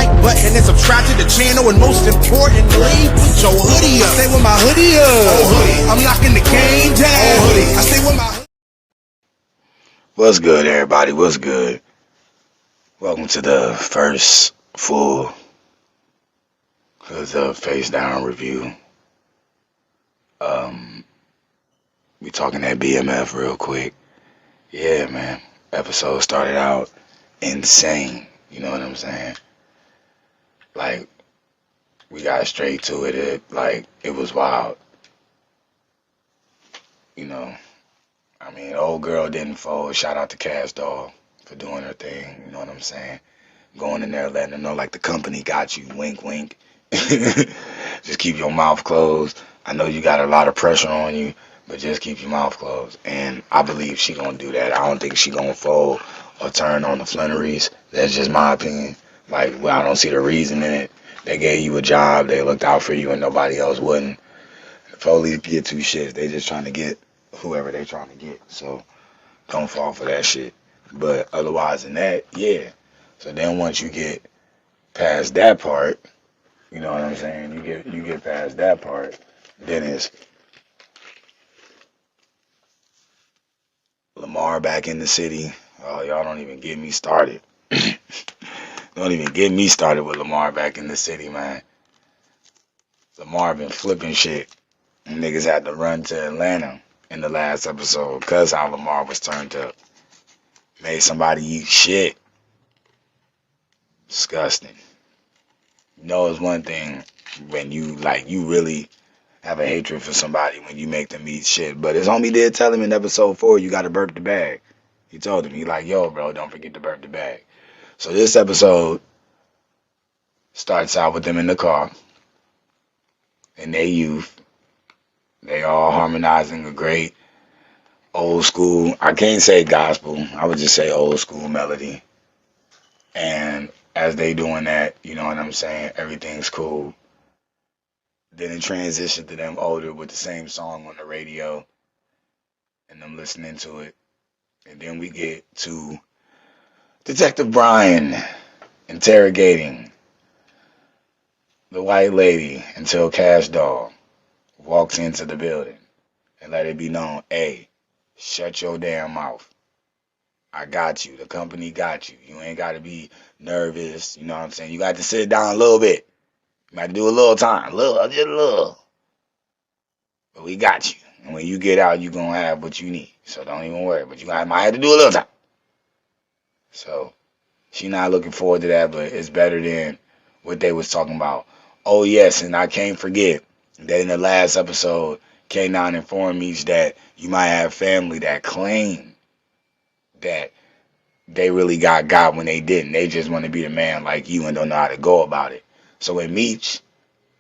like button and subscribe to the channel. And most importantly, put your hoodie up. Stay with my hoodie up. OnHoodie. I'm locking the game down. OnHoodie. I stay with my hoodie. What's good, everybody? What's good? Welcome to the first full Face Down review. We talking that BMF real quick. Yeah, man. Episode started out insane. You know what I'm saying? Like, we got straight to it. It was wild. You know, I mean, old girl didn't fold. Shout out to Cash Doll for doing her thing. You know what I'm saying? Going in there, letting them know, like, the company got you. Wink, wink. Just keep your mouth closed. I know you got a lot of pressure on you, but just keep your mouth closed. And I believe she gonna do that. I don't think she gonna fold or turn on the Flannerys. That's just my opinion. Like, well, I don't see the reason in it. They gave you a job. They looked out for you, and nobody else wouldn't. The police get two shits. They just trying to get whoever they trying to get. So don't fall for that shit. But otherwise than that, yeah. So then once you get past that part, you know what I'm saying? You get past that part, then it's Lamar back in the city. Oh, y'all don't even get me started. Don't even get me started with Lamar back in the city, man. Lamar been flipping shit. And niggas had to run to Atlanta in the last episode because how Lamar was turned up. Made somebody eat shit. Disgusting. You know, it's one thing when you really have a hatred for somebody when you make them eat shit. But his homie did tell him in episode 4, you got to burp the bag. He told him, he like, yo, bro, don't forget to burp the bag. So this episode starts out with them in the car. And they youth. They all harmonizing a great old school, I can't say gospel, I would just say old school melody. And as they doing that, you know what I'm saying, everything's cool. Then it transitioned to them older with the same song on the radio and them listening to it. And then we get to Detective Brian interrogating the white lady until Cash Doll walks into the building and let it be known, hey, shut your damn mouth. I got you. The company got you. You ain't got to be nervous. You know what I'm saying? You got to sit down a little bit. You got to do a little time. Just a little. But we got you. And when you get out, you're going to have what you need. So don't even worry. But you might have to do a little time. So she not looking forward to that, but it's better than what they was talking about. Oh, yes, and I can't forget that in the last episode, K9 informed me that you might have family that claim that they really got when they didn't. They just want to be the man like you and don't know how to go about it. So when Meech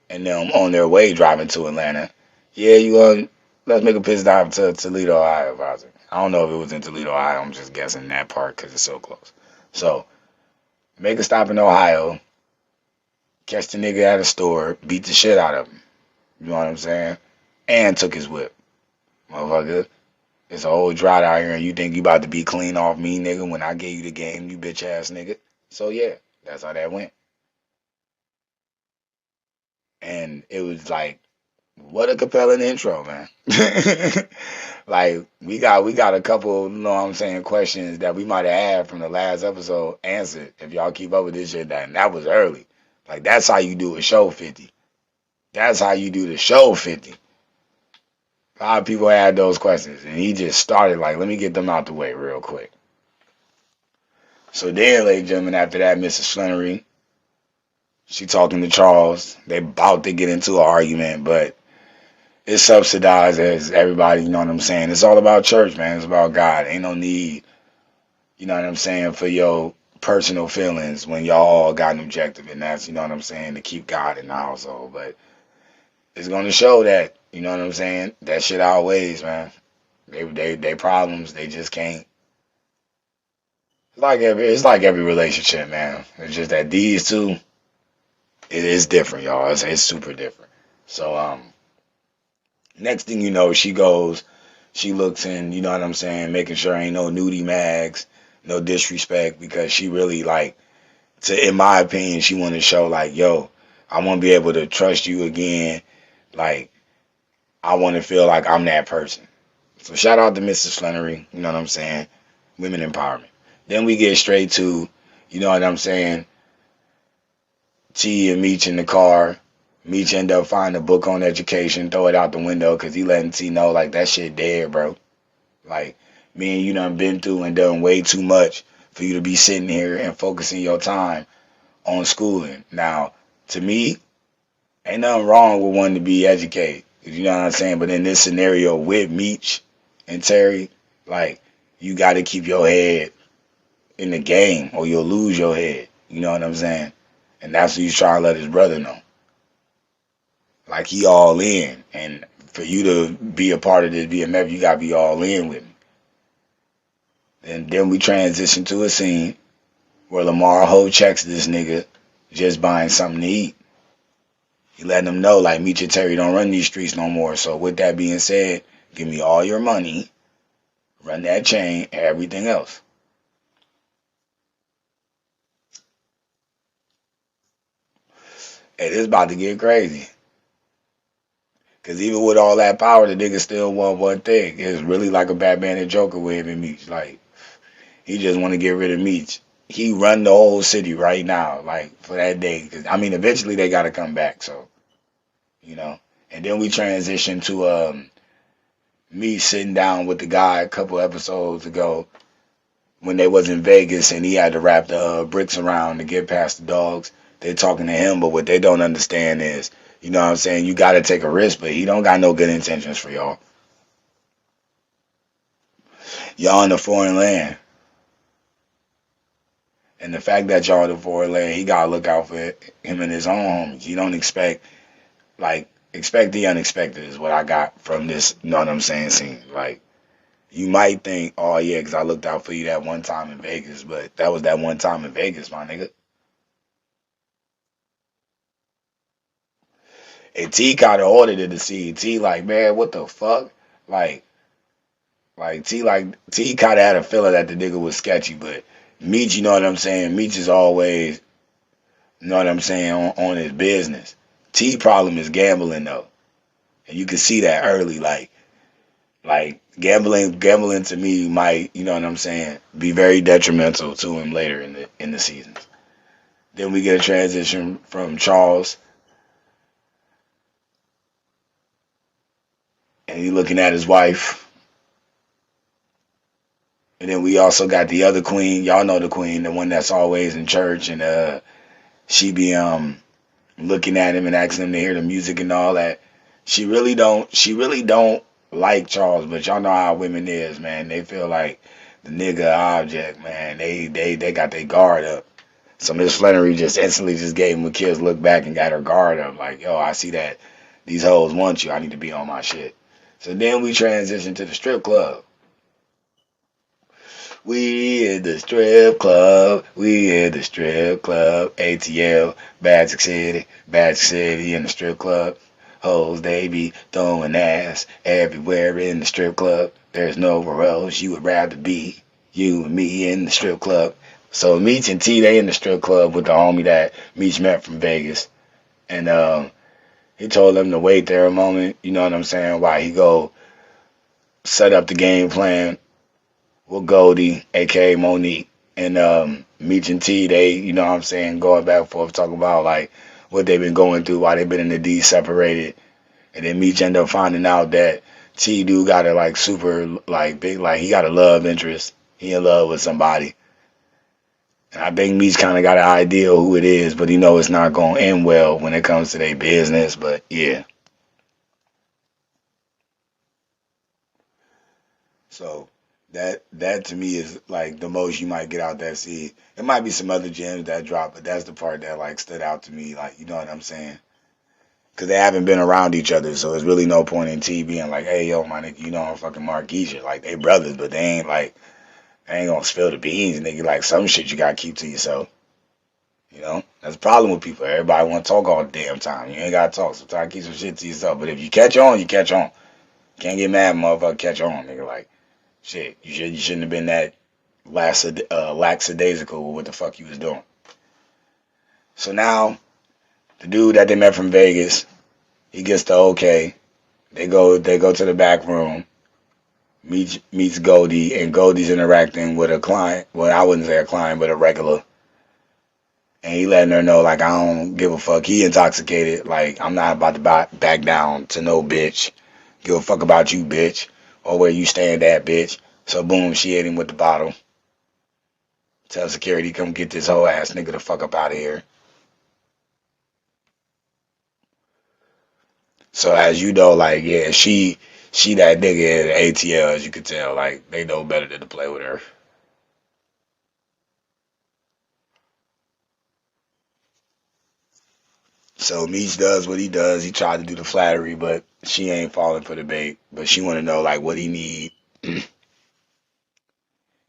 and them on their way driving to Atlanta, yeah, let's make a piss dive to Toledo, Ohio, Father. I don't know if it was in Toledo, Ohio. I'm just guessing that part because it's so close. So make a stop in Ohio, catch the nigga at a store, beat the shit out of him. You know what I'm saying? And took his whip. Motherfucker, it's a whole drought out here and you think you about to be clean off me, nigga, when I gave you the game, you bitch ass nigga. So yeah, that's how that went. And it was like, what a compelling intro, man. Like, we got a couple, you know what I'm saying, questions that we might have had from the last episode answered. If y'all keep up with this shit, that was early. Like, that's how you do a show 50. That's how you do the show 50. A lot of people had those questions, and he just started like, let me get them out the way real quick. So then, ladies and gentlemen, after that, Mrs. Flannery, she talking to Charles. They about to get into an argument, but it's subsidized as everybody, you know what I'm saying? It's all about church, man. It's about God. Ain't no need, you know what I'm saying, for your personal feelings when y'all all got an objective, and that's, you know what I'm saying, to keep God in the household. But it's going to show that, you know what I'm saying, that shit outweighs, man. They problems, they just can't. It's like every relationship, man. It's just that these two, it is different, y'all. It's super different. So, next thing you know, she looks in, you know what I'm saying, making sure ain't no nudie mags, no disrespect, because she really, like, in my opinion, she want to show like, yo, I want to be able to trust you again. Like, I want to feel like I'm that person. So shout out to Mrs. Flannery. You know what I'm saying? Women empowerment. Then we get straight to, you know what I'm saying? T and Meech in the car. Meech end up finding a book on education, throw it out the window because he letting T know like that shit dead, bro. Like, me and you done been through and done way too much for you to be sitting here and focusing your time on schooling. Now, to me, ain't nothing wrong with wanting to be educated. You know what I'm saying? But in this scenario with Meech and Terry, like, you got to keep your head in the game or you'll lose your head. You know what I'm saying? And that's what he's trying to let his brother know. Like, he all in. And for you to be a part of this BMF, you got to be all in with me. And then we transition to a scene where Lamar Ho checks this nigga just buying something to eat. He letting them know, like, Meech and Terry don't run these streets no more. So with that being said, give me all your money, run that chain, and everything else. Hey, this about to get crazy. Because even with all that power, the nigga still want one thing. It's really like a Batman and Joker with him and Meech. Like, he just want to get rid of Meech. He run the whole city right now, like, for that day. Cause, I mean, eventually they got to come back, so, you know. And then we transition to me sitting down with the guy a couple episodes ago when they was in Vegas and he had to wrap the bricks around to get past the dogs. They're talking to him, but what they don't understand is, you know what I'm saying, you got to take a risk, but he don't got no good intentions for y'all. Y'all in a foreign land. And the fact that y'all in a foreign land, he got to look out for him and his own homies. You don't expect the unexpected is what I got from this, you know what I'm saying, scene. Like, you might think, oh yeah, because I looked out for you that one time in Vegas, but that was that one time in Vegas, my nigga. And T kind of ordered it to see. T like, man, what the fuck? Like T kind of had a feeling that the nigga was sketchy, but Meech, you know what I'm saying? Meech is always, you know what I'm saying, on his business. T problem is gambling though, and you can see that early. Like gambling to me might, you know what I'm saying, be very detrimental to him later in the seasons. Then we get a transition from Charles. And he looking at his wife. And then we also got the other queen. Y'all know the queen, the one that's always in church. And she be looking at him and asking him to hear the music and all that. She really don't like Charles, but y'all know how women is, man. They feel like the nigga object, man. They got their guard up. So Miss Flannery just instantly just gave him a kiss, look back and got her guard up. Like, yo, I see that these hoes want you. I need to be on my shit. So then we transition to the strip club. We in the strip club. We in the strip club. ATL, Magic City in the strip club. Hoes, they be throwing ass everywhere in the strip club. There's nowhere else you would rather be. You and me in the strip club. So Meech and T, they in the strip club with the homie that Meech met from Vegas. And he told them to wait there a moment, you know what I'm saying, while he go set up the game plan with Goldie, a.k.a. Monique. And Meech and T, they, you know what I'm saying, going back and forth, talking about, like, what they've been going through, why they've been in the D separated. And then Meech ended up finding out that T dude got a, like, super, like, big, like, he got a love interest. He in love with somebody. And I think Meech kind of got an idea of who it is, but he know it's not going to end well when it comes to their business. But, yeah. So that to me is like the most you might get out that scene. There might be some other gems that drop, but that's the part that like stood out to me. Like, you know what I'm saying? Because they haven't been around each other, so there's really no point in T being like, hey, yo, my nigga, you know I'm fucking Marquisha. Like, they brothers, but they ain't gonna spill the beans, nigga. Like, some shit you gotta keep to yourself. You know? That's the problem with people. Everybody wanna talk all the damn time. You ain't gotta talk. Sometimes keep some shit to yourself. But if you catch on, you catch on. Can't get mad, motherfucker, catch on, nigga. Like, shit, you shouldn't have been that lackadaisical with what the fuck you was doing. So now, the dude that they met from Vegas, he gets the okay. They go to the back room, meets Goldie, and Goldie's interacting with a client. Well, I wouldn't say a client, but a regular. And he letting her know, like, I don't give a fuck. He intoxicated. Like, I'm not about to back down to no bitch. Give a fuck about you, bitch. Or where you stand at, bitch. So, boom, she hit him with the bottle. Tell security, come get this whole ass nigga the fuck up out of here. So, as you know, like, yeah, she that nigga at ATL, as you can tell. Like, they know better than to play with her. So Meech does what he does. He tried to do the flattery, but she ain't falling for the bait. But she want to know like what he need.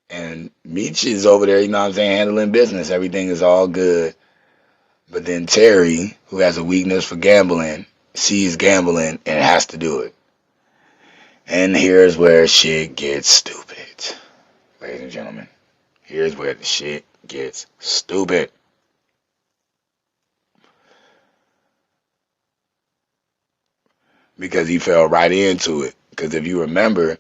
And Meech is over there, you know what I'm saying, handling business. Everything is all good. But then Terry, who has a weakness for gambling, sees gambling and has to do it. And here's where shit gets stupid. Ladies and gentlemen, here's where the shit gets stupid. Because he fell right into it. Because if you remember,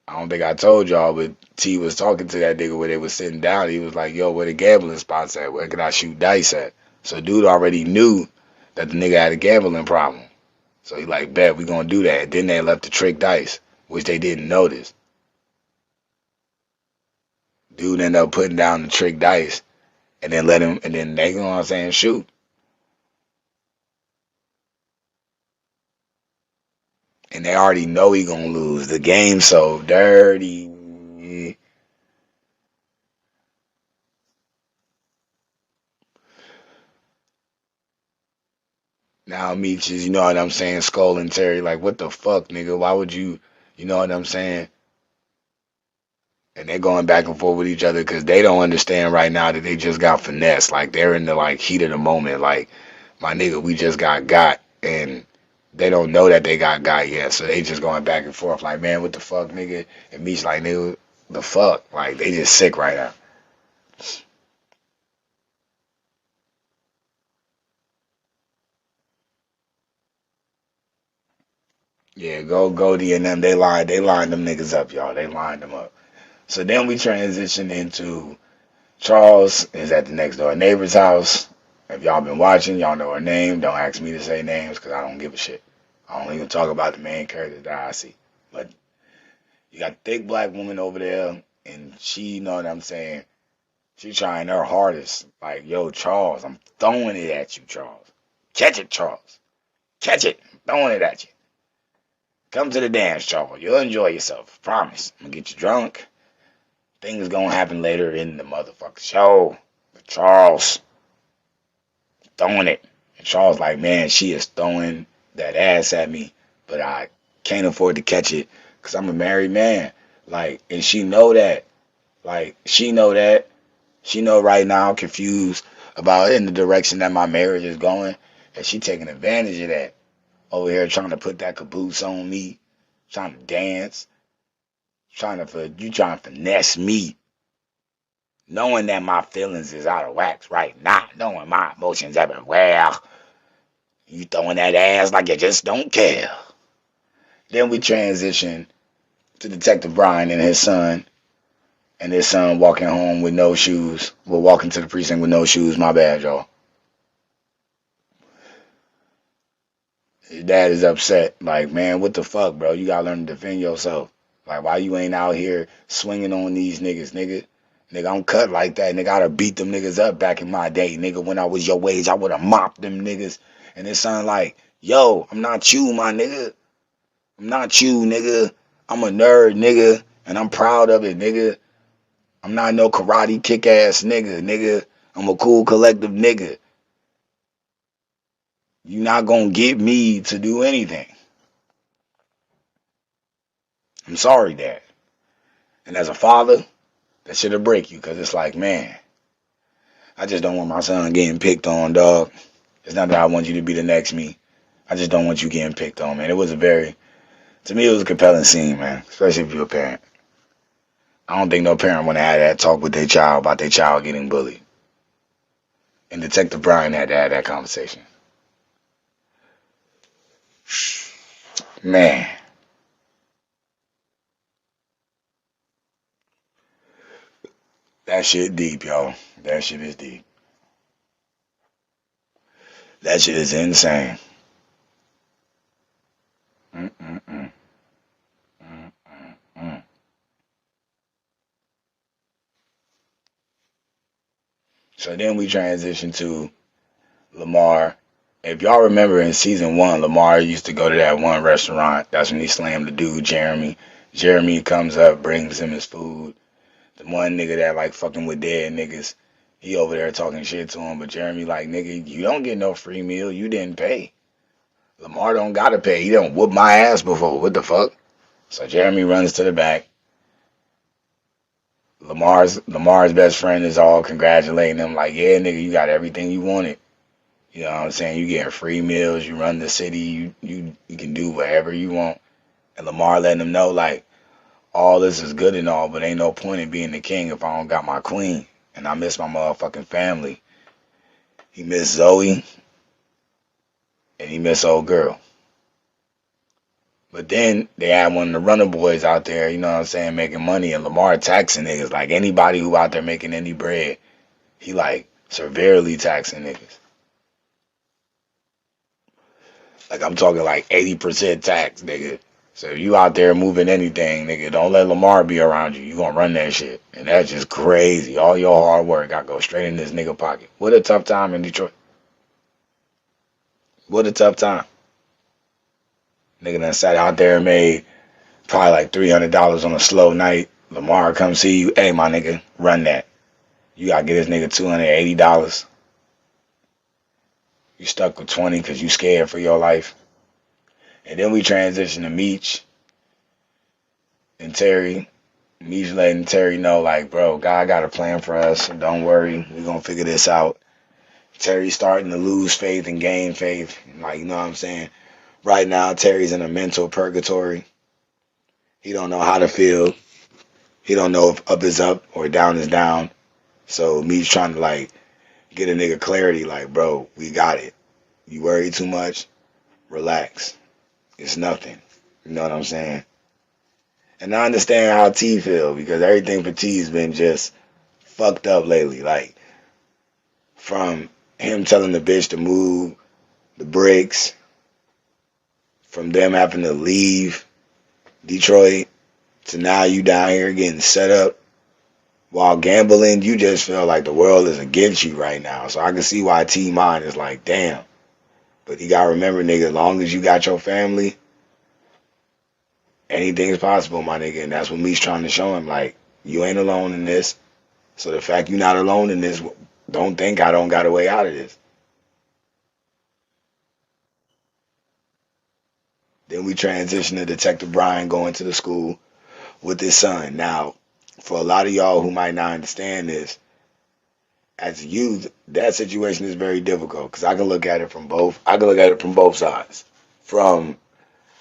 I don't think I told y'all, but T was talking to that nigga where they was sitting down. He was like, yo, where the gambling spots at? Where can I shoot dice at? So dude already knew that the nigga had a gambling problem. So he like, bet, we gonna do that. Then they left the trick dice, which they didn't notice. Dude ended up putting down the trick dice and then let him, and then they, you know what I'm saying, shoot. And they already know he gonna lose. The game's so dirty. Now Meech is, you know what I'm saying, Skull and Terry, like, what the fuck, nigga? Why would you know what I'm saying? And they're going back and forth with each other because they don't understand right now that they just got finessed. Like, they're in the, like, heat of the moment. Like, my nigga, we just got. And they don't know that they got yet. So they just going back and forth like, man, what the fuck, nigga? And Meech like, nigga, the fuck? Like, they just sick right now. Yeah, Goldie and them, they lined them niggas up, y'all. They lined them up. So then we transition into Charles is at the next door neighbor's house. If y'all been watching, y'all know her name. Don't ask me to say names because I don't give a shit. I don't even talk about the main characters that I see. But you got a thick black woman over there, and she, you know what I'm saying, she trying her hardest. Like, yo, Charles, I'm throwing it at you, Charles. Catch it, Charles. Catch it. I'm throwing it at you. Come to the dance, Charles. You'll enjoy yourself. Promise. I'm going to get you drunk. Things gonna happen later in the motherfucking show. But Charles throwing it. And Charles like, man, she is throwing that ass at me, but I can't afford to catch it because I'm a married man. Like, and she know that. Like, she know that. She know right now I'm confused about in the direction that my marriage is going. And she taking advantage of that. Over here trying to put that caboose on me. Trying to dance. Trying to finesse me. Knowing that my feelings is out of whack right now. Knowing my emotions everywhere. You throwing that ass like you just don't care. Then we transition to Detective Brian and his son. And his son walking home with no shoes. Well, walking to the precinct with no shoes. My bad, y'all. His dad is upset. Like, man, what the fuck, bro? You gotta learn to defend yourself. Like, why you ain't out here swinging on these niggas, nigga? Nigga, I'm cut like that. Nigga, I'd have beat them niggas up back in my day. Nigga, when I was your age, I would have mopped them niggas. And his son like, yo, I'm not you, my nigga. I'm not you, nigga. I'm a nerd, nigga. And I'm proud of it, nigga. I'm not no karate kick-ass nigga. I'm a cool collective nigga. You not gonna get me to do anything. I'm sorry, Dad. And as a father, that shit'll break you, because it's like, man, I just don't want my son getting picked on, dog. It's not that I want you to be the next me. I just don't want you getting picked on, man. It was to me, it was a compelling scene, man, especially if you're a parent. I don't think no parent want to have that talk with their child about their child getting bullied. And Detective Brian had to have that conversation. Man. That shit deep, yo. That shit is deep. That shit is insane. Mm-mm-mm. Mm-mm-mm. So then we transition to Lamar. If y'all remember in season 1, Lamar used to go to that one restaurant. That's when he slammed the dude, Jeremy. Jeremy comes up, brings him his food. The one nigga that like fucking with dead niggas, he over there talking shit to him. But Jeremy like, nigga, you don't get no free meal. You didn't pay. Lamar don't gotta pay. He done whooped my ass before. What the fuck? So Jeremy runs to the back. Lamar's best friend is all congratulating him like, yeah, nigga, you got everything you wanted. You know what I'm saying? You getting free meals. You run the city. You can do whatever you want. And Lamar letting him know like, all this is good and all, but ain't no point in being the king if I don't got my queen. And I miss my motherfucking family. He missed Zoe. And he missed old girl. But then they had one of the runner boys out there, you know what I'm saying, making money. And Lamar taxing niggas. Like anybody who out there making any bread, he like severely taxing niggas. Like I'm talking like 80% tax, nigga. So if you out there moving anything, nigga, don't let Lamar be around you. You gonna run that shit. And that's just crazy. All your hard work got to go straight in this nigga pocket. What a tough time in Detroit. What a tough time. Nigga done sat out there and made probably like $300 on a slow night. Lamar come see you. Hey, my nigga, run that. You gotta get this nigga $280. You stuck with 20 because you scared for your life. And then we transition to Meech and Terry. Meech letting Terry know, like, bro, God got a plan for us. Don't worry. We're going to figure this out. Terry starting to lose faith and gain faith. Like, you know what I'm saying? Right now, Terry's in a mental purgatory. He don't know how to feel. He don't know if up is up or down is down. So Meech trying to, like, get a nigga clarity. Like, bro, we got it. You worry too much. Relax. It's nothing. You know what I'm saying? And I understand how T feel because everything for T has been just fucked up lately. Like, from him telling the bitch to move the brakes, from them having to leave Detroit, to now you down here getting set up while gambling. You just feel like the world is against you right now. So I can see why T mind is like, damn. But you gotta remember, nigga, as long as you got your family, anything is possible, my nigga. And that's what Me's trying to show him. Like, you ain't alone in this. So the fact you're not alone in this, don't think I don't got a way out of this. Then we transition to Detective Brian going to the school with his son. Now, for a lot of y'all who might not understand this, as a youth, that situation is very difficult because I can look at it from both. I can look at it from both sides. From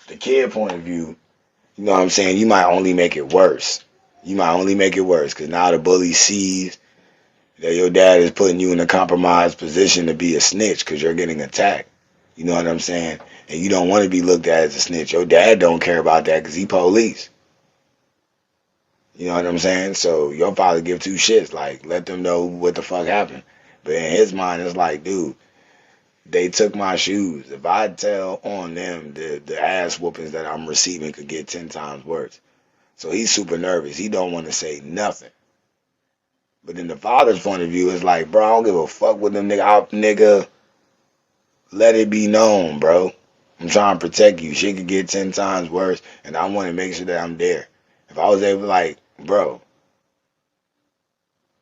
the kid point of view, you know what I'm saying? You might only make it worse. You might only make it worse because now the bully sees that your dad is putting you in a compromised position to be a snitch because you're getting attacked. You know what I'm saying? And you don't want to be looked at as a snitch. Your dad don't care about that because he police. You know what I'm saying? So your father give two shits. Like, let them know what the fuck happened. But in his mind, it's like, dude, they took my shoes. If I tell on them, the ass whoopings that I'm receiving could get 10 times worse. So he's super nervous. He don't want to say nothing. But in the father's point of view, it's like, bro, I don't give a fuck with them nigga. Let it be known, bro. I'm trying to protect you. Shit could get 10 times worse, and I want to make sure that I'm there. If I was able to, like, bro,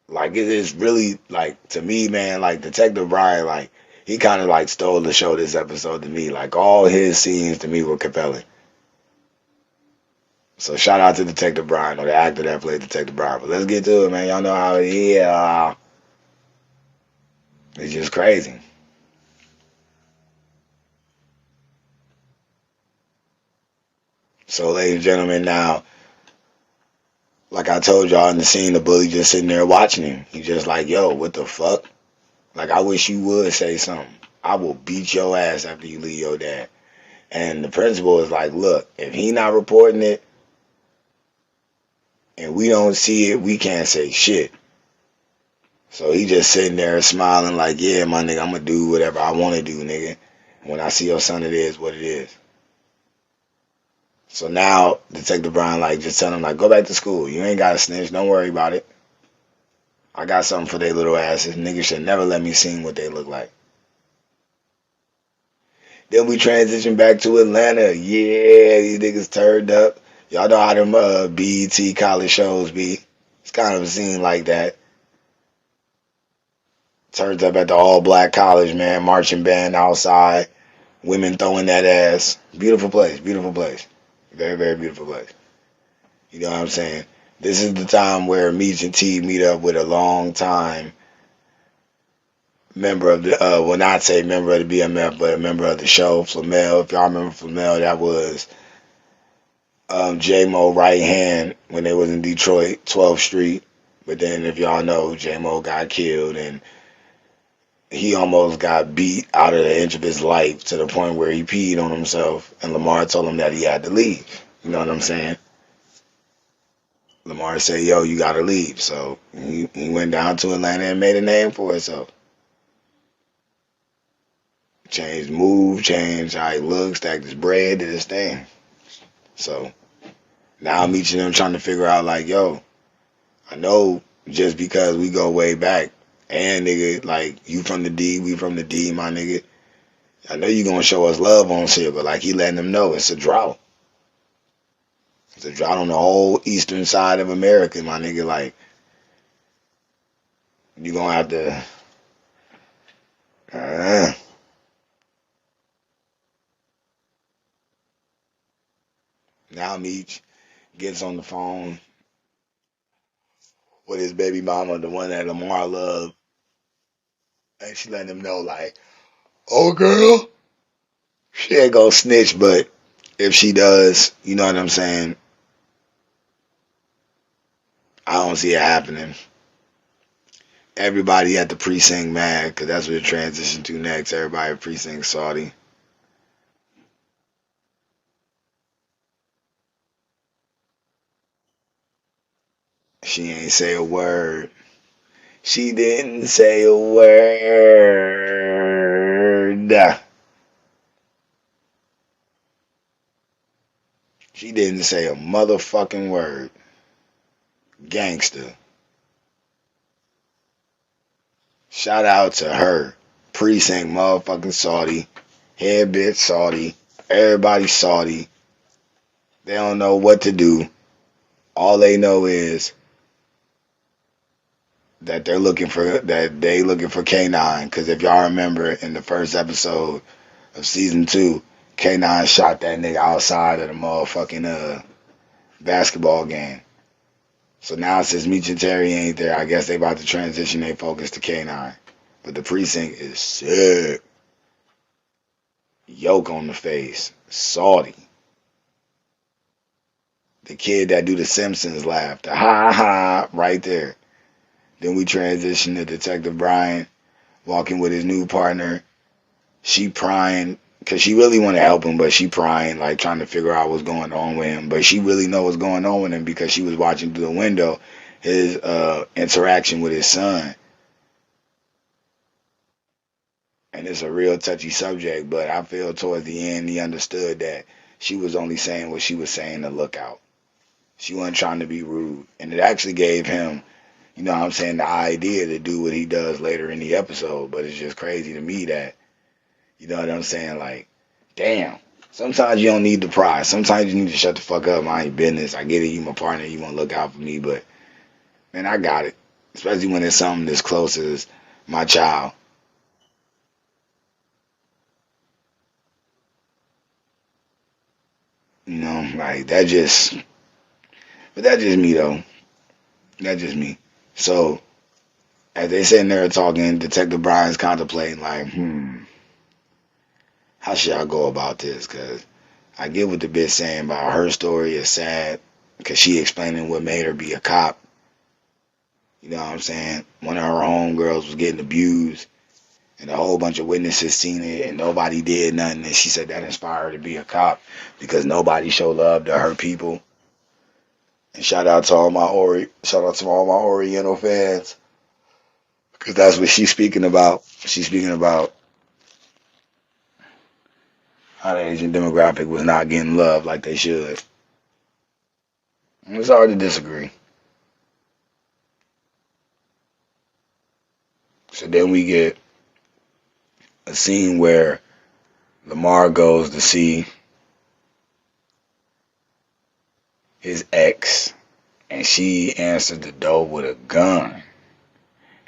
like, it is really, like, to me, man, like, Detective Brian, like, he kind of, like, stole the show this episode to me. Like, all his scenes to me were compelling. So shout out to Detective Brian, or the actor that played Detective Brian. But let's get to it, man. Y'all know how it is. It's just crazy. So, ladies and gentlemen, now, like I told y'all in the scene, the bully just sitting there watching him. He's just like, yo, what the fuck? Like, I wish you would say something. I will beat your ass after you leave your dad. And the principal is like, look, if he not reporting it and we don't see it, we can't say shit. So he just sitting there smiling like, yeah, my nigga, I'm gonna do whatever I want to do, nigga. When I see your son, it is what it is. So now Detective Brian like just tell him like, go back to school. You ain't gotta snitch. Don't worry about it. I got something for they little asses. Niggas should never let me see what they look like. Then we transition back to Atlanta. Yeah, these niggas turned up. Y'all know how them BET college shows be. It's kind of a scene like that. Turns up at the all-black college, man. Marching band outside. Women throwing that ass. Beautiful place. Beautiful place. Very, very beautiful place. You know what I'm saying? This is the time where Meech and T meet up with a long time member of the, well, not say member of the BMF, but a member of the show, Flamel. If y'all remember Flamel, that was J-Mo right hand when they was in Detroit, 12th Street. But then if y'all know, J-Mo got killed and he almost got beat out of the inch of his life to the point where he peed on himself. And Lamar told him that he had to leave. You know what I'm saying? Lamar said, yo, you got to leave. So he went down to Atlanta and made a name for himself. Changed move, changed how he looked, stacked his bread, did his thing. So now I'm meeting them trying to figure out like, yo, I know just because we go way back and nigga, like you from the D, we from the D, my nigga. I know you gonna show us love on shit, but like he letting them know it's a drought. It's a drought on the whole eastern side of America, my nigga. Like you gonna have to now Meech gets on the phone with his baby mama, the one that Lamar loved, and she letting him know like, oh girl, she ain't gonna snitch, but if she does, you know what I'm saying, I don't see it happening. Everybody at the precinct mad, because that's what it transition to next. Everybody at precinct salty. She ain't say a word. She didn't say a word. She didn't say a motherfucking word. Gangster. Shout out to her. Precinct motherfucking salty. Head bitch salty. Everybody salty. They don't know what to do. All they know is that they looking for K9. Because if y'all remember in the first episode of season 2, K9 shot that nigga outside of the motherfucking basketball game. So now since Meech and Terry ain't there, I guess they about to transition their focus to K9. But the precinct is sick. Yoke on the face. Salty. The kid that do the Simpsons laugh. The ha ha right there. Then we transition to Detective Brian walking with his new partner. She prying, because she really want to help him, but she prying, like trying to figure out what's going on with him. But she really know what's going on with him because she was watching through the window his interaction with his son. And it's a real touchy subject, but I feel towards the end he understood that she was only saying what she was saying to look out. She wasn't trying to be rude. And it actually gave him, you know what I'm saying, the idea to do what he does later in the episode. But it's just crazy to me that, you know what I'm saying, like, damn. Sometimes you don't need to pry. Sometimes you need to shut the fuck up. I ain't business. I get it. You my partner. You want to look out for me. But, man, I got it. Especially when it's something as close as my child. You know, like, but that's just me, though. That's just me. So, as they sitting there talking, Detective Brian's contemplating, like, how should I go about this? Because I get what the bitch saying about her story is sad, because she explaining what made her be a cop. You know what I'm saying? One of her homegirls was getting abused, And a whole bunch of witnesses seen it and nobody did nothing. And she said that inspired her to be a cop because nobody showed love to her people. And shout out to all my Oriental fans. Because that's what she's speaking about. She's speaking about how the Asian demographic was not getting love like they should. And it's hard to disagree. So then we get a scene where Lamar goes to see his ex, and she answered the door with a gun.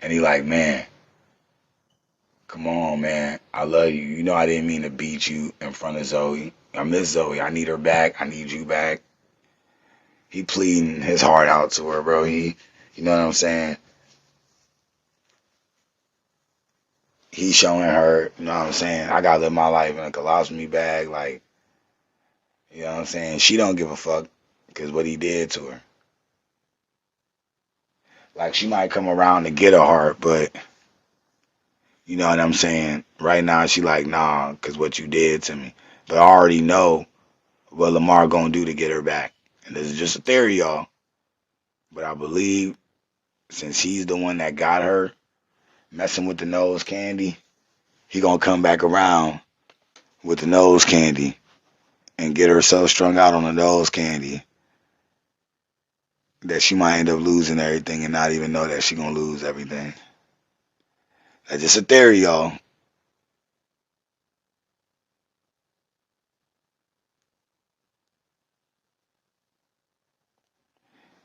And he like, man, come on, man. I love you. You know I didn't mean to beat you in front of Zoe. I miss Zoe. I need her back. I need you back. He pleading his heart out to her, bro. You know what I'm saying? He's showing her, you know what I'm saying? I gotta live my life in a colostomy bag. Like, you know what I'm saying? She don't give a fuck because what he did to her. Like, she might come around to get her heart, but you know what I'm saying? Right now, she like, nah, because what you did to me. But I already know what Lamar gonna do to get her back. And this is just a theory, y'all. But I believe since he's the one that got her messing with the nose candy, he gonna come back around with the nose candy and get her so strung out on the nose candy that she might end up losing everything and not even know that she gonna lose everything. That's just a theory, y'all.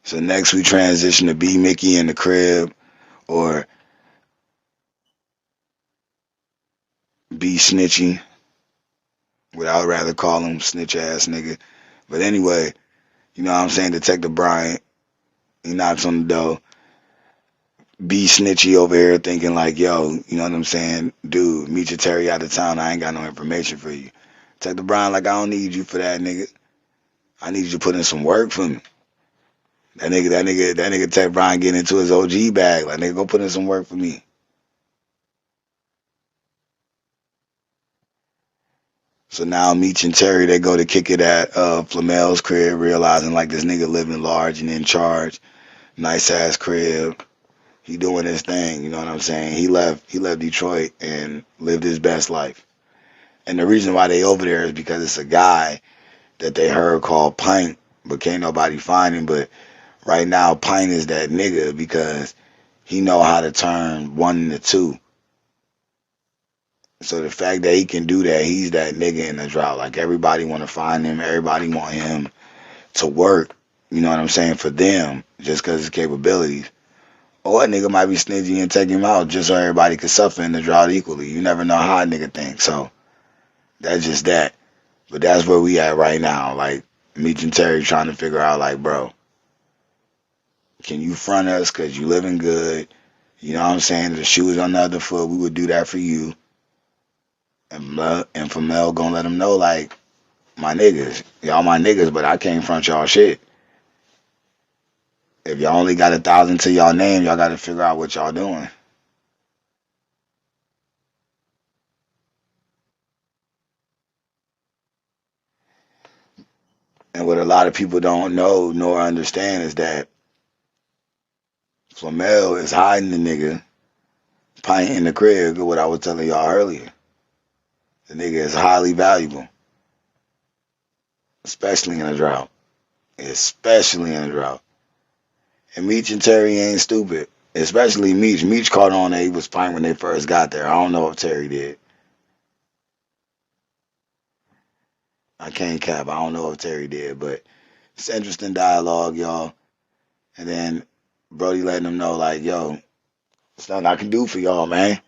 So next we transition to B Mickey in the crib, or B Snitchy, what I would rather call him, snitch ass nigga. But anyway, you know what I'm saying, Detective Bryant, he knocks on the door. B Snitchy over here thinking like, yo, you know what I'm saying, dude, meet your Terry out of town, I ain't got no information for you. Detective Bryant like, I don't need you for that, nigga. I need you to put in some work for me. That nigga Ted Bryant getting into his OG bag. Like, nigga, go put in some work for me. So now Meech and Terry, they go to kick it at Flamel's crib, realizing like this nigga living large and in charge. Nice ass crib. He doing his thing, you know what I'm saying? He left Detroit and lived his best life. And the reason why they over there is because it's a guy that they heard called Pint, but can't nobody find him. But right now, Pint is that nigga because he know how to turn one into two. So the fact that he can do that, he's that nigga in the drought. Like, everybody want to find him. Everybody want him to work, you know what I'm saying, for them just because his capabilities. Or a nigga might be stingy and take him out just so everybody could suffer in the drought equally. You never know how a nigga thinks. So that's just that. But that's where we at right now. Like, Meech and Terry trying to figure out, like, bro, can you front us because you living good? You know what I'm saying? If the shoe is on the other foot, we would do that for you. And Flamel gonna let him know, like, my niggas, y'all my niggas, but I can't front y'all shit. If y'all only got 1,000 to y'all name, y'all got to figure out what y'all doing. And what a lot of people don't know nor understand is that Flamel is hiding the nigga Pint in the crib, what I was telling y'all earlier. The nigga is highly valuable, especially in a drought. Especially in a drought. And Meech and Terry ain't stupid. Especially Meech. Meech caught on that he was Pint when they first got there. I don't know if Terry did. I can't cap. I don't know if Terry did, but it's interesting dialogue, y'all. And then Brody letting them know, like, yo, there's nothing I can do for y'all, man.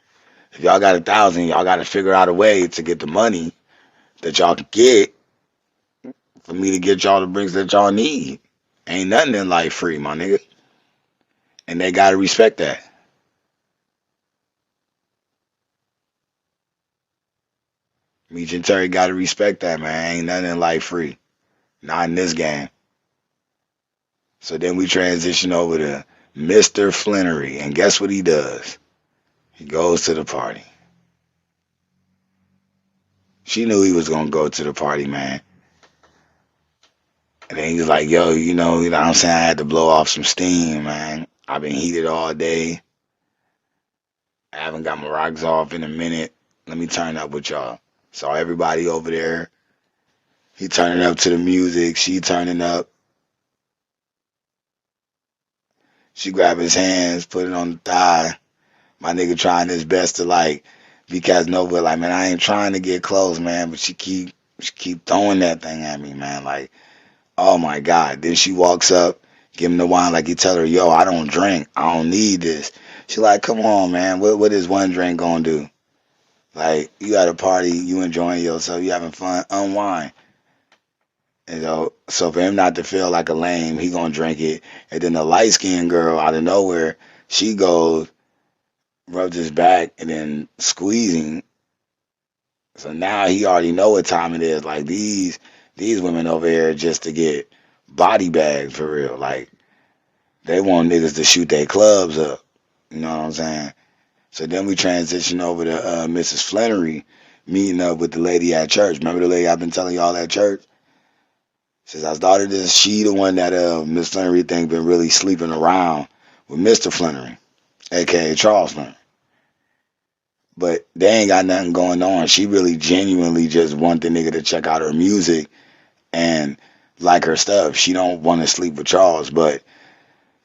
If y'all got 1,000, y'all got to figure out a way to get the money that y'all can get for me to get y'all the bricks that y'all need. Ain't nothing in life free, my nigga. And they got to respect that. Meech and Terry got to respect that, man. Ain't nothing in life free. Not in this game. So then we transition over to Mr. Flannery. And guess what he does? He goes to the party. She knew he was gonna go to the party, man. And then he was like, yo, you know what I'm saying? I had to blow off some steam, man. I've been heated all day. I haven't got my rocks off in a minute. Let me turn up with y'all. Saw everybody over there. He turning up to the music. She turning up. She grabbed his hands, put it on the thigh. My nigga trying his best to like be Casanova. Like, man, I ain't trying to get close, man. But she keep throwing that thing at me, man. Like, oh my God. Then she walks up, give him the wine like he tell her, yo, I don't drink. I don't need this. She like, come on, man. What is one drink gonna do? Like, you at a party, you enjoying yourself, you having fun, unwind. So for him not to feel like a lame, he gonna drink it. And then the light skinned girl out of nowhere, she goes, rubs his back and then squeezing. So now he already know what time it is. Like these women over here just to get body bagged for real. Like they want niggas to shoot their clubs up. You know what I'm saying? So then we transition over to Mrs. Flannery meeting up with the lady at church. Remember the lady I've been telling y'all at church? Since I started this, she the one that Miss Flannery think been really sleeping around with Mr. Flannery, aka Charles Flannery. But they ain't got nothing going on. She really genuinely just want the nigga to check out her music and like her stuff. She don't want to sleep with Charles, but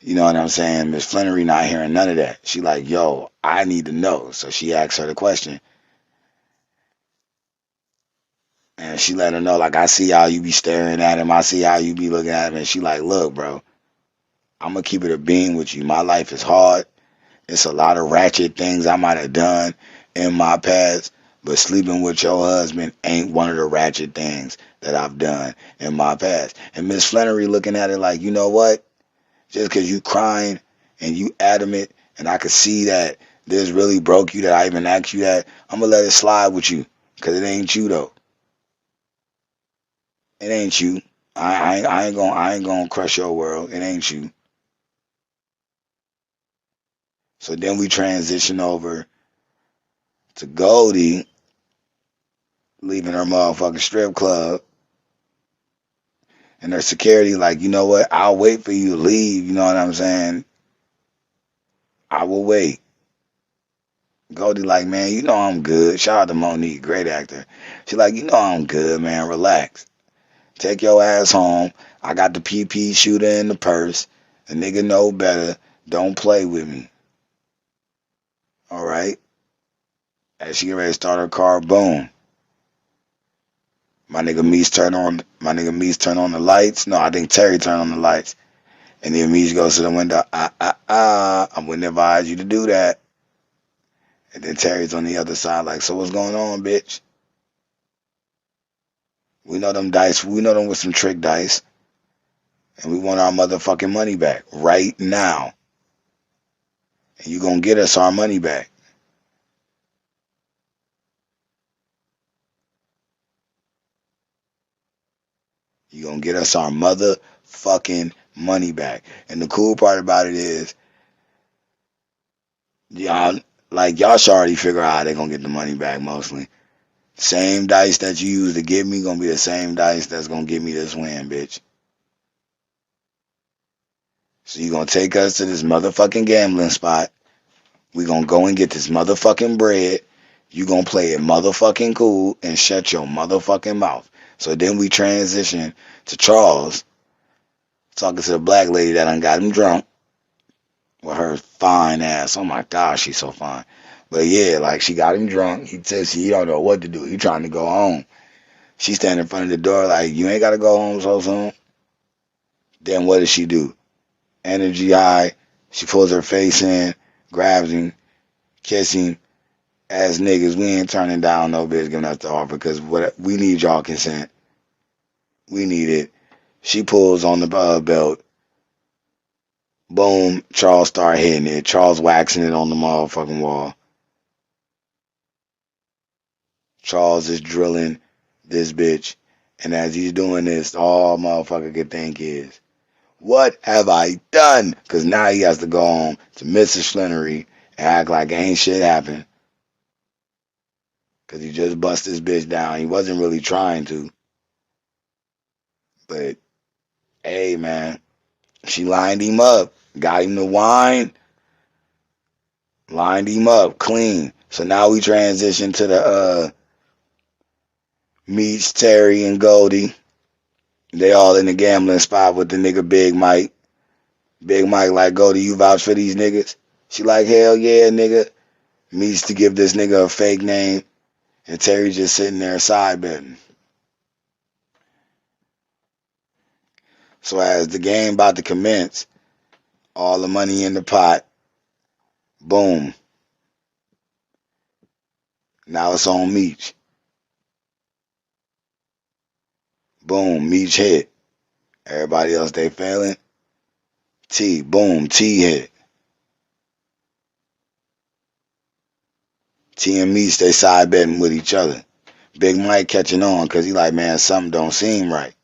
you know what I'm saying? Miss Flannery not hearing none of that. She like, yo, I need to know. So she asked her the question. And she let her know, like, I see how you be staring at him. I see how you be looking at him. And she like, look, bro, I'm going to keep it a beam with you. My life is hard. It's a lot of ratchet things I might have done in my past. But sleeping with your husband ain't one of the ratchet things that I've done in my past. And Miss Flannery looking at it like, you know what? Just because you crying and you adamant and I could see that this really broke you that I even asked you that, I'm going to let it slide with you because it ain't you, though. It ain't you. I ain't gonna crush your world. It ain't you. So then we transition over to Goldie leaving her motherfucking strip club, and her security like, you know what? I'll wait for you to leave. You know what I'm saying? I will wait. Goldie like, man, you know I'm good. Shout out to Monique, great actor. She like, you know I'm good, man. Relax. Take your ass home. I got the PP shooter in the purse. A nigga know better. Don't play with me. All right. As she get ready to start her car, boom. My nigga Meese turn on the lights. No, I think Terry turned on the lights. And then Meese goes to the window. I wouldn't advise you to do that. And then Terry's on the other side like, so what's going on, bitch? We know them dice. We know them with some trick dice. And we want our motherfucking money back right now. And you gonna get us our money back. You gonna get us our motherfucking money back. And the cool part about it is, y'all should already figure out how they gonna get the money back mostly. Same dice that you used to get me gonna be the same dice that's gonna give me this win, bitch. So you gonna take us to this motherfucking gambling spot. We gonna go and get this motherfucking bread. You gonna play it motherfucking cool and shut your motherfucking mouth. So then we transition to Charles talking to the black lady that done got him drunk with her fine ass. Oh my gosh, she's so fine. But yeah, like she got him drunk. He says he don't know what to do. He trying to go home. She standing in front of the door like, you ain't got to go home so soon. Then what does she do? Energy high. She pulls her face in, grabs him, kisses him. As niggas, we ain't turning down no bitch giving us the offer because we need y'all consent. We need it. She pulls on the belt. Boom. Charles start hitting it. Charles waxing it on the motherfucking wall. Charles is drilling this bitch. And as he's doing this, all motherfucker could think is, what have I done? Because now he has to go home to Mrs. Flannery and act like ain't shit happened. Because he just bust this bitch down. He wasn't really trying to. But, hey, man. She lined him up. Got him the wine. Lined him up. Clean. So now we transition to the Meech, Terry, and Goldie. They all in the gambling spot with the nigga Big Mike. Big Mike like, Goldie, you vouch for these niggas? She like, hell yeah, nigga. Meech to give this nigga a fake name. And Terry just sitting there side betting. So as the game about to commence, all the money in the pot, boom. Now it's on Meech. Boom, Meech hit. Everybody else, they failing. T, boom, T hit. T and Meech, they side betting with each other. Big Mike catching on because he like, man, something don't seem right.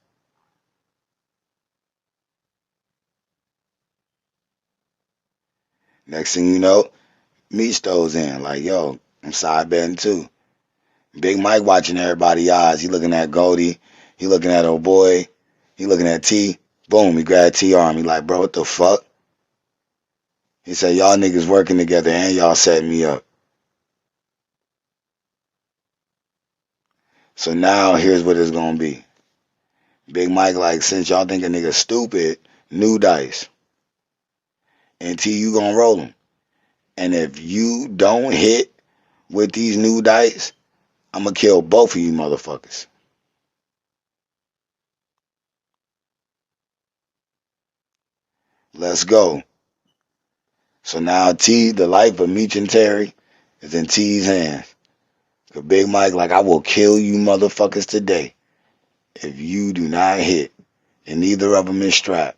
Next thing you know, Meech throws in like, yo, I'm side betting too. Big Mike watching everybody's eyes. He looking at Goldie. He looking at old boy. He looking at T. Boom, he grabbed T arm. He like, bro, what the fuck? He said, y'all niggas working together and y'all setting me up. So now here's what it's gonna be. Big Mike like, since y'all think a nigga stupid, new dice. And T, you gonna roll them. And if you don't hit with these new dice, I'm gonna kill both of you motherfuckers. Let's go. So now T, the life of Meech and Terry, is in T's hands. Cause Big Mike like, I will kill you motherfuckers today if you do not hit. And neither of them is strapped.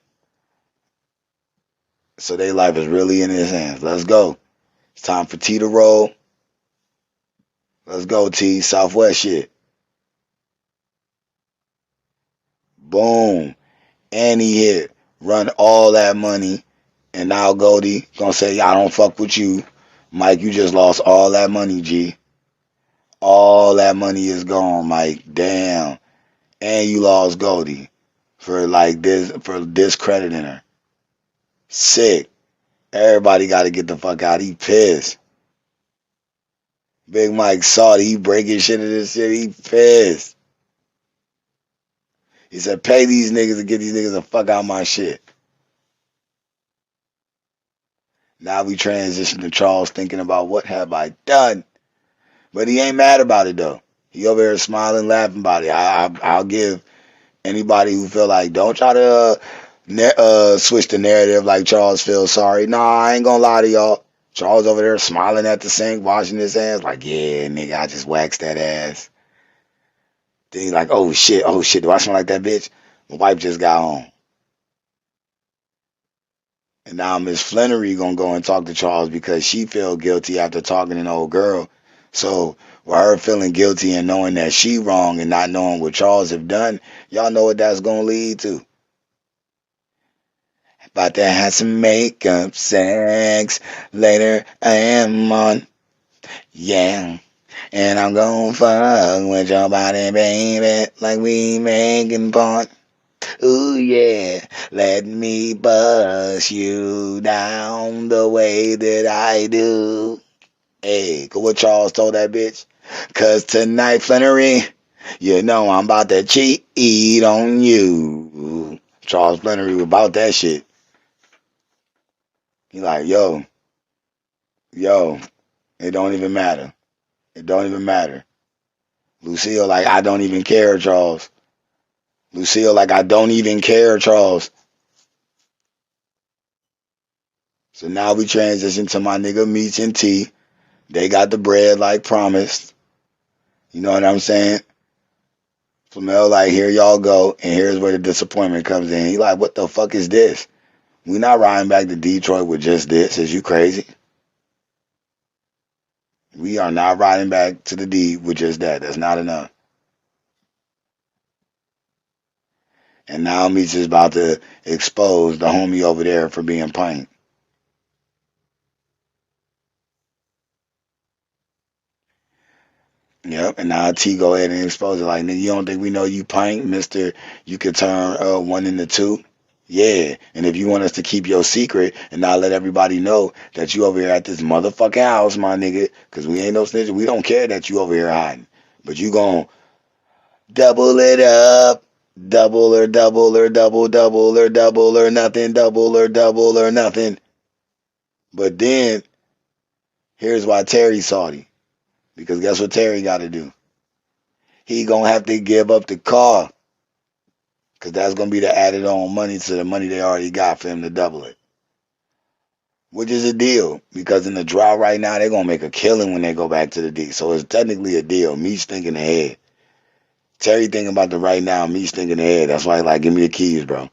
So their life is really in his hands. Let's go. It's time for T to roll. Let's go, T. Southwest shit. Boom. And he hit. Run all that money. And now Goldie gonna say, I don't fuck with you. Mike, you just lost all that money, G. All that money is gone, Mike. Damn. And you lost Goldie for like this, for discrediting her. Sick. Everybody gotta get the fuck out. He pissed. Big Mike saw it. He breaking shit in this shit. He pissed. He said, pay these niggas and get these niggas the fuck out of my shit. Now we transition to Charles thinking about what have I done. But he ain't mad about it though. He over here smiling, laughing about it. I'll give anybody who feel like don't try to switch the narrative like Charles feels sorry. Nah, I ain't gonna lie to y'all. Charles over there smiling at the sink, washing his hands like, yeah, nigga, I just waxed that ass. Then he like, oh shit, do I smell like that bitch? My wife just got home. And now Miss Flannery gonna go and talk to Charles because she feel guilty after talking to an old girl. So with her feeling guilty and knowing that she wrong and not knowing what Charles have done, y'all know what that's gonna lead to. About to have some makeup sex later. I am on, yeah. And I'm gonna fuck with your body, baby, like we making porn. Ooh yeah, let me bust you down the way that I do. Hey, what Charles told that bitch? Cause tonight, Flannery, you know I'm about to cheat on you. Charles Flannery was about that shit. He like, yo, it don't even matter. It don't even matter. Lucille like, I don't even care, Charles. Lucille like, I don't even care, Charles. So now we transition to my nigga Meech and T. They got the bread like promised. You know what I'm saying? Flamel like, here y'all go. And here's where the disappointment comes in. He like, what the fuck is this? We not riding back to Detroit with just this. Is you crazy? We are not riding back to the D with just that. That's not enough. And now Meech is about to expose the homie over there for being pint. Yep, and now T go ahead and expose it. Like, nigga, you don't think we know you pint, Mister? You could turn one into two. Yeah, and if you want us to keep your secret and not let everybody know that you over here at this motherfucking house, my nigga, because we ain't no snitch. We don't care that you over here hiding, but you gon' double it up, double or double or double double or double or nothing, double or double or nothing. But then here's why Terry salty, because guess what Terry got to do? He gonna have to give up the car. Because that's going to be the added on money to the money they already got for him to double it. Which is a deal. Because in the drought right now, they're going to make a killing when they go back to the D. So it's technically a deal. Me's thinking ahead. Terry thinking about the right now. Me's thinking ahead. That's why like, give me the keys, bro.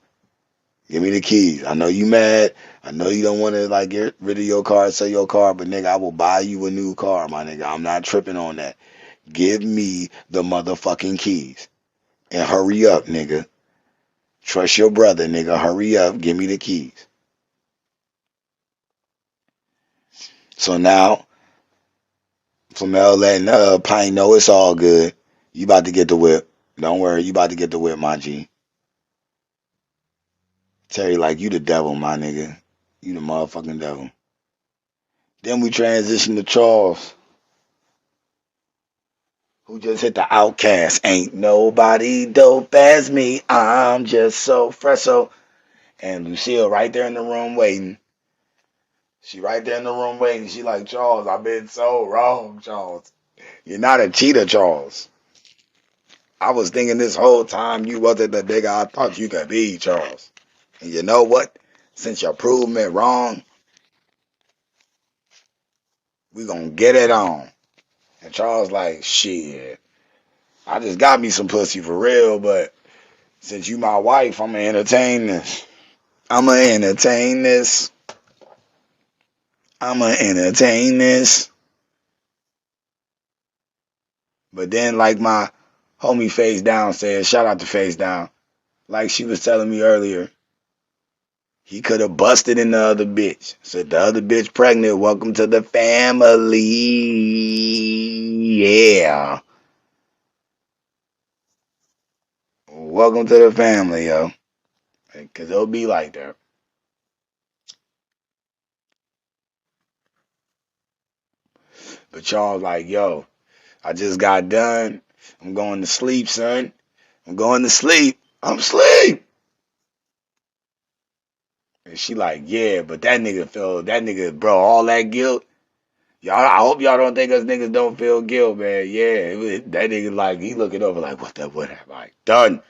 Give me the keys. I know you mad. I know you don't want to like get rid of your car, sell your car. But nigga, I will buy you a new car, my nigga. I'm not tripping on that. Give me the motherfucking keys. And hurry up, nigga. Trust your brother, nigga. Hurry up. Give me the keys. So now, Flamel letting Pine know it's all good. You about to get the whip. Don't worry. You about to get the whip, my G. Terry like, you the devil, my nigga. You the motherfucking devil. Then we transition to Charles, who just hit the Outcast. Ain't nobody dope as me. I'm just so fresh. So, and Lucille right there in the room waiting. She right there in the room waiting. She like, Charles, I've been so wrong, Charles. You're not a cheater, Charles. I was thinking this whole time you wasn't the nigga I thought you could be, Charles. And you know what? Since you proved me wrong, we gonna get it on. And Charles like, shit, I just got me some pussy for real, but since you my wife, I'ma entertain this. I'ma entertain this. I'ma entertain this. But then like my homie Face Down said, shout out to Face Down, like she was telling me earlier, he could have busted in the other bitch. Said the other bitch pregnant. Welcome to the family. Yeah. Welcome to the family, yo. Because it'll be like that. But y'all like, yo, I just got done. I'm going to sleep, son. I'm going to sleep. I'm asleep. And she like, yeah, but that nigga, bro, all that guilt. Y'all, I hope y'all don't think us niggas don't feel guilt, man. Yeah, that nigga like, he looking over like, what have I done?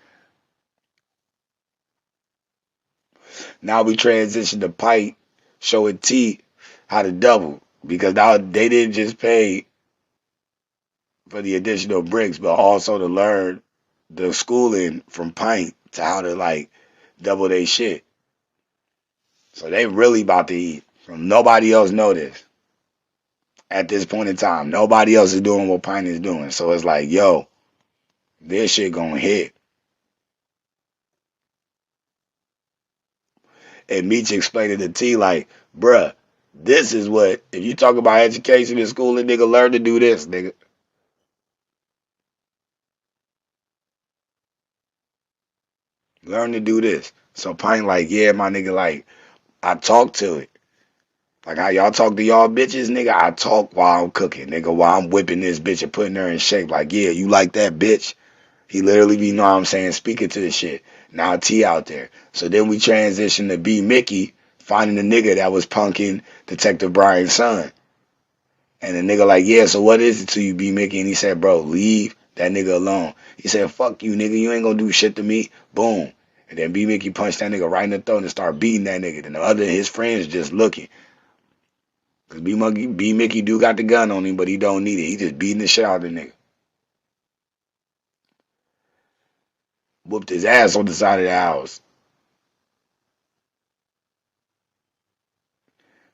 Now we transition to Pike showing T how to double. Because now they didn't just pay for the additional bricks, but also to learn the schooling from Pint to how to like double their shit. So they really about to eat. From nobody else know this. At this point in time, nobody else is doing what Pint is doing. So it's like, yo, this shit gonna hit. And Meech explained it to T like, bruh, this is what, if you talk about education and schooling, nigga, learn to do this, nigga. Learn to do this. So Pint like, yeah, my nigga, like, I talk to it. Like how y'all talk to y'all bitches, nigga, I talk while I'm cooking, nigga, while I'm whipping this bitch and putting her in shape. Like, yeah, you like that bitch? He literally be, know what I'm saying, speaking to the shit. Now T out there. So then we transition to B Mickey finding the nigga that was punking Detective Brian's son. And the nigga like, yeah, so what is it to you, B Mickey? And he said, bro, leave that nigga alone. He said, fuck you, nigga. You ain't gonna do shit to me. Boom. And then B Mickey punched that nigga right in the throat and start beating that nigga. Then the other his friends just looking. Cause B Mickey do got the gun on him, but he don't need it. He just beating the shit out of the nigga. Whooped his ass on the side of the house.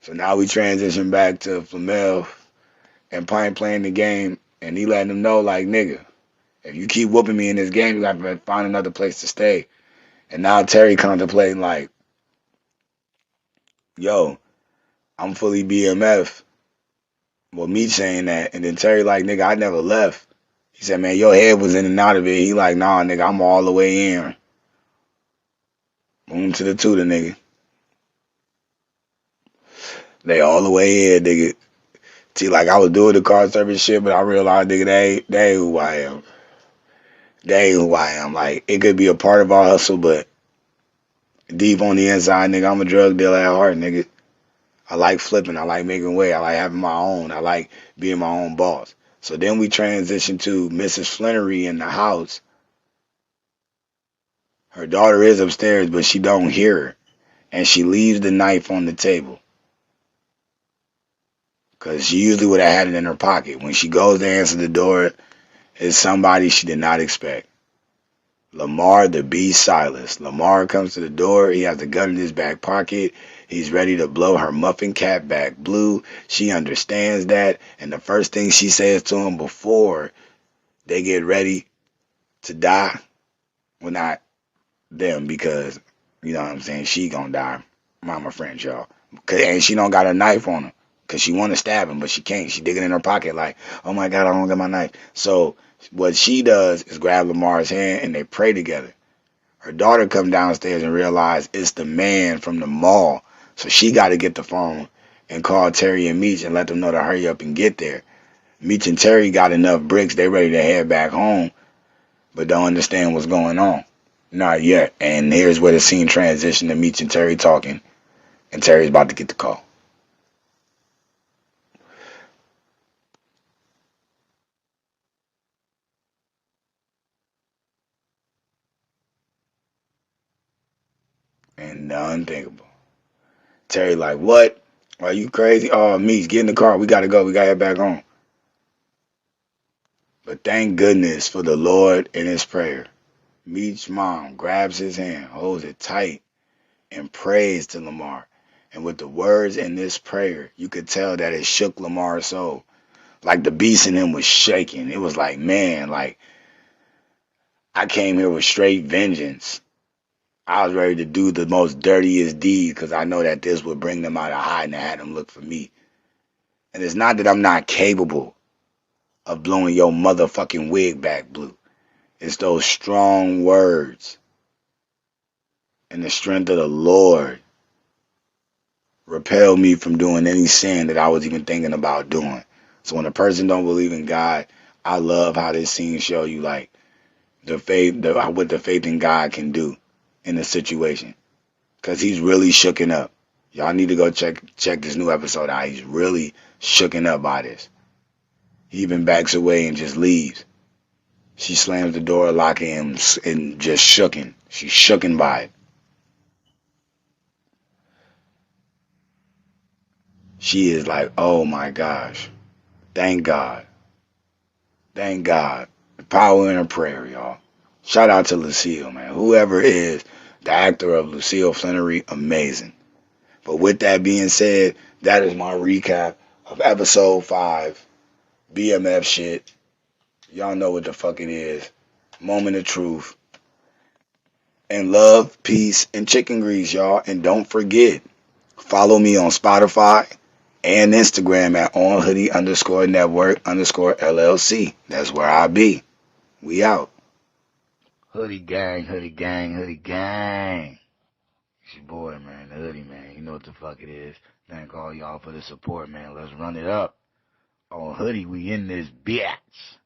So now we transition back to Flamel and Pine playing the game, and he letting him know, like, nigga, if you keep whooping me in this game, you got to find another place to stay. And now Terry contemplating, like, yo, I'm fully BMF. Well, me saying that, and then Terry like, nigga, I never left. He said, man, your head was in and out of it. He like, nah, nigga, I'm all the way in. Boom to the tutor, nigga. They all the way in, nigga. See, like, I was doing the car service shit, but I realized, nigga, they ain't who I am. They ain't who I am. Like, it could be a part of our hustle, but deep on the inside, nigga, I'm a drug dealer at heart, nigga. I like flipping. I like making way. I like having my own. I like being my own boss. So then we transition to Mrs. Flannery in the house. Her daughter is upstairs, but she don't hear her. And she leaves the knife on the table. Because she usually would have had it in her pocket. When she goes to answer the door, it's somebody she did not expect. Lamar the Beast Silas. Lamar comes to the door. He has a gun in his back pocket. He's ready to blow her muffin cap back blue. She understands that. And the first thing she says to him before they get ready to die, well, not them, because, you know what I'm saying, she gonna die. Mama French, y'all. And she don't got a knife on her. Because she want to stab him, but she can't. She digging in her pocket like, oh my God, I don't got my knife. So what she does is grab Lamar's hand and they pray together. Her daughter come downstairs and realize it's the man from the mall. So she got to get the phone and call Terry and Meech and let them know to hurry up and get there. Meech and Terry got enough bricks. They ready to head back home, but don't understand what's going on. Not yet. And here's where the scene transitioned to Meech and Terry talking. And Terry's about to get the call. And the unthinkable. Terry like, what? Are you crazy? Oh, Meech, get in the car. We got to go. We got to head back home. But thank goodness for the Lord in his prayer. Meech's mom grabs his hand, holds it tight, and prays to Lamar. And with the words in this prayer, you could tell that it shook Lamar's soul. Like the beast in him was shaking. It was like, man, like, I came here with straight vengeance. I was ready to do the most dirtiest deed because I know that this would bring them out of hiding and have them look for me. And it's not that I'm not capable of blowing your motherfucking wig back blue. It's those strong words and the strength of the Lord repel me from doing any sin that I was even thinking about doing. So when a person don't believe in God, I love how this scene show you like the faith, what the faith in God can do in a situation. Cause he's really shooken up. Y'all need to go check this new episode out. He's really shooken up by this. He even backs away and just leaves. She slams the door, locking him, and just shooken. She's shooken by it. She is like, oh my gosh. Thank God. Thank God. The power in her prayer, y'all. Shout out to Lucille, man. Whoever is the actor of Lucille Flannery, amazing. But with that being said, that is my recap of episode 5, BMF shit. Y'all know what the fuck it is. Moment of truth. And love, peace, and chicken grease, y'all. And don't forget, follow me on Spotify and Instagram at OnHoodie_network_LLC. That's where I be. We out. Hoodie gang, hoodie gang, hoodie gang. It's your boy, man, the hoodie, man. You know what the fuck it is. Thank all y'all for the support, man. Let's run it up. On Hoodie, we in this bitch.